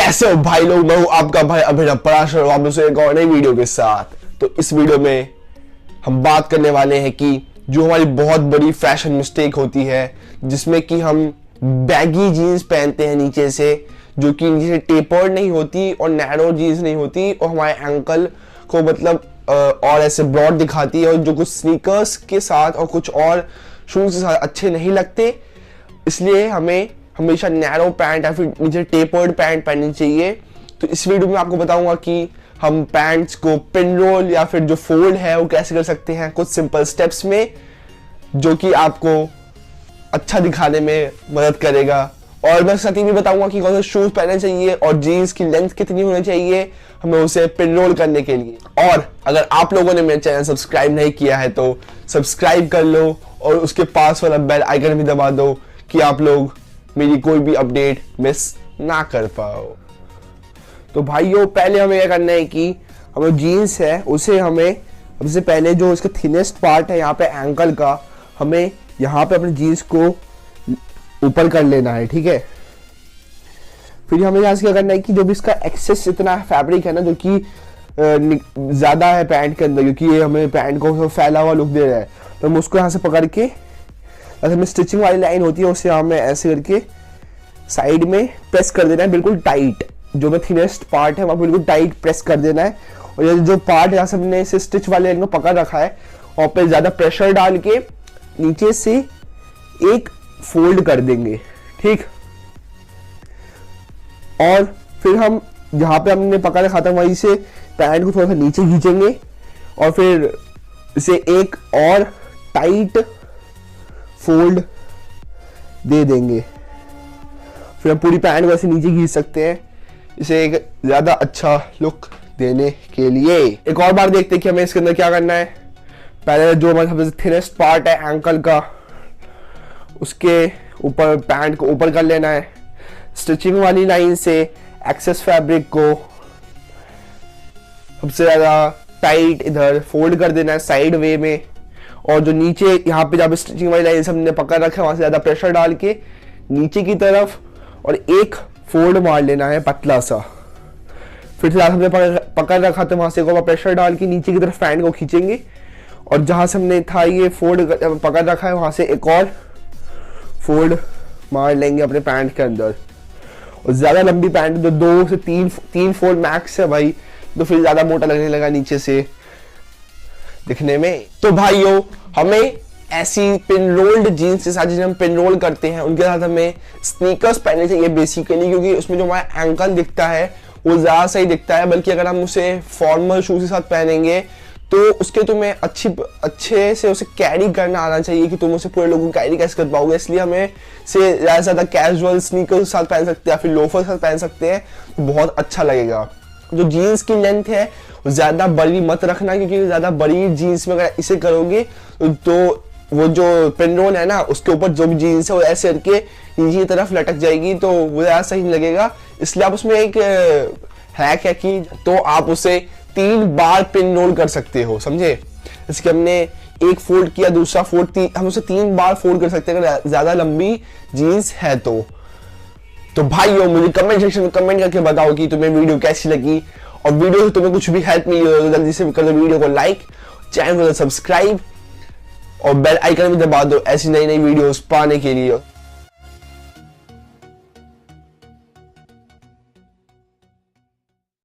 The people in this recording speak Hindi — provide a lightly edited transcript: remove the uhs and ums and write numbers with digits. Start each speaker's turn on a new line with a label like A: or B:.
A: कैसे हो भाई लोग, मैं हूं आपका भाई अभिनव पराशर, वापस एक और नई वीडियो के साथ। तो इस वीडियो में हम बात करने वाले हैं कि जो हमारी बहुत बड़ी फैशन मिस्टेक होती है, जिसमें कि हम बैगी जीन्स पहनते हैं नीचे से, जो कि नीचे से टेपर्ड नहीं होती और नैरो जीन्स नहीं होती और हमारे एंकल को मतलब और ऐसे ब्रॉड दिखाती है, और जो कुछ स्नीकर्स के साथ और कुछ और शूज के साथ अच्छे नहीं लगते। इसलिए हमें हमेशा नैरो पैंट या फिर नीचे टेपर्ड पैंट पहननी चाहिए। तो इस वीडियो में आपको बताऊंगा कि हम पैंट्स को पिन रोल या फिर जो फोल्ड है वो कैसे कर सकते हैं, कुछ सिंपल स्टेप्स में, जो कि आपको अच्छा दिखाने में मदद करेगा। और मैं साथ ही भी बताऊंगा कि कौन से शूज पहनने चाहिए और जीन्स की लेंथ कितनी होनी चाहिए हमें उसे पिन रोल करने के लिए। और अगर आप लोगों ने मेरे चैनल सब्सक्राइब नहीं किया है तो सब्सक्राइब कर लो और उसके पास वाला बेल आइकन भी दबा दो कि आप लोग मेरी कोई भी अपडेट मिस ना कर पाओ। तो भाइयों, पहले हमें क्या करना है कि हमें जीन्स है उसे हमें सबसे पहले जो इसका थिनेस्ट पार्ट है यहाँ पे एंकल का, हमें यहाँ पे अपने जीन्स को ऊपर कर लेना है, ठीक है। फिर हमें यहाँ से क्या करना है कि जो भी इसका एक्सेस इतना फैब्रिक है ना, जो कि ज्यादा है पैंट के अंदर, क्योंकि ये हमें पैंट को फैला हुआ लुक दे रहा है, तो हम उसको यहाँ से पकड़ के, अगर हमें स्टिचिंग वाली लाइन होती है उसे हमें ऐसे करके साइड में प्रेस कर देना है, बिल्कुल टाइट। जो भी थिनेस्ट पार्ट है वहाँ बिल्कुल टाइट प्रेस कर देना है। और ये जो पार्ट यहाँ से हमने इसे स्टिच वाले लाइन को पकड़ रखा है, और पे ज्यादा प्रेशर डाल के नीचे से एक फोल्ड कर देंगे, ठीक। और फिर हम जहां पे हमने पकड़ रखा था वहीं से पैंट को थोड़ा सा नीचे खींचेंगे और फिर इसे एक और टाइट फोल्ड दे देंगे। फिर हम पूरी पैंट को ऐसे नीचे खींच सकते हैं, इसे एक ज्यादा अच्छा लुक देने के लिए। एक और बार देखते हैं कि हमें इसके अंदर क्या करना है। पहले जो हमारा सबसे थिनेस्ट पार्ट है एंकल का, उसके ऊपर पैंट को ऊपर कर लेना है। स्टिचिंग वाली लाइन से एक्सेस फैब्रिक को सबसे ज्यादा टाइट इधर फोल्ड कर देना है साइड वे में, और जो नीचे यहाँ पे जब स्टिचिंग वाली लाइन से हमने पकड़ रखा है वहां से ज्यादा प्रेशर डाल के नीचे की तरफ और एक फोल्ड मार लेना है पतला सा। फिर से हमने पकड़ रखा था वहां से प्रेशर डाल के नीचे की तरफ पैंट को खींचेंगे, और जहां से हमने था ये फोल्ड पकड़ रखा है वहां से एक और फोल्ड मार लेंगे अपने पैंट के अंदर। और ज्यादा लंबी पैंट तो 2 से 3 फोल्ड मैक्स है भाई, तो फिर ज्यादा मोटा लगने लगा नीचे से दिखने में। तो भाइयों, हमें ऐसी पिन रोल्ड जीन्स के साथ जिन्हें हम पिन रोल करते हैं उनके साथ हमें स्नीकर्स पहनने चाहिए बेसिकली, क्योंकि उसमें जो हमारा एंकल दिखता है वो ज्यादा सही दिखता है। बल्कि अगर हम उसे फॉर्मल शूज के साथ पहनेंगे तो उसके तुम्हें अच्छे से उसे कैरी करना आना चाहिए कि तुम उसे पूरे लोगों को कैरी कैसे कर पाओगे। इसलिए हमें से ज्यादा कैजुअल स्नीकर्स के साथ पहन सकते हैं या फिर लोफर के साथ पहन सकते हैं, तो बहुत अच्छा लगेगा। जो जीन्स की लेंथ है वो ज्यादा बड़ी मत रखना, क्योंकि ज्यादा बड़ी जीन्स में अगर इसे करोगे तो वो जो पिन रोल है ना उसके ऊपर जो भी जीन्स है वो ऐसे करके नीचे की तरफ लटक जाएगी, तो वो ज्यादा सही नहीं लगेगा। इसलिए आप उसमें एक हैक है कि तो आप उसे 3 बार पिन रोल कर सकते हो, समझे। इसके हमने एक फोल्ड किया, दूसरा फोल्ड, हम उसे 3 बार फोल्ड कर सकते हैं अगर ज्यादा लंबी जीन्स है तो भाइयों, मुझे कमेंट सेक्शन में कमेंट करके बताओ कि तुम्हें वीडियो कैसी लगी, और वीडियो से तुम्हें कुछ भी हेल्प मिली हो तो जल्दी से कर दो वीडियो को लाइक, चैनल को सब्सक्राइब और बेल आइकन भी दबा दो ऐसी नई वीडियोस पाने के लिए।